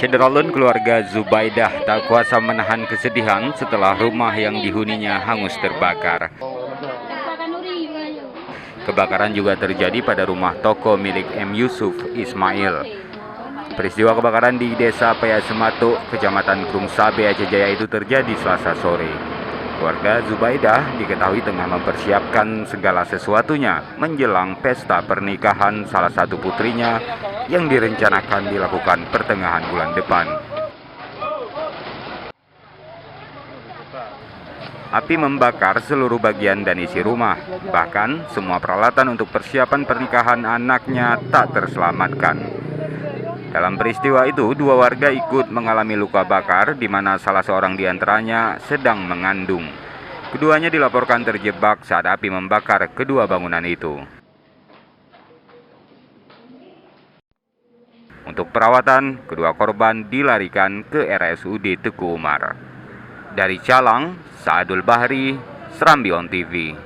Sederalun keluarga Zubaidah tak kuasa menahan kesedihan setelah rumah yang dihuninya hangus terbakar. Kebakaran juga terjadi pada rumah toko milik M. Yusuf Ismail. Peristiwa kebakaran di Desa Payasematuk, Kecamatan Krungsabe, Aceh Jaya itu terjadi Selasa sore. Keluarga Zubaidah diketahui tengah mempersiapkan segala sesuatunya menjelang pesta pernikahan salah satu putrinya yang direncanakan dilakukan pertengahan bulan depan. Api membakar seluruh bagian dan isi rumah. Bahkan semua peralatan untuk persiapan pernikahan anaknya tak terselamatkan. Dalam peristiwa itu, dua warga ikut mengalami luka bakar di mana salah seorang di antaranya sedang mengandung. Keduanya dilaporkan terjebak saat api membakar kedua bangunan itu. Untuk perawatan, kedua korban dilarikan ke RSUD Teguh Umar. Dari Calang, Saadul Bahri, Serambi On TV.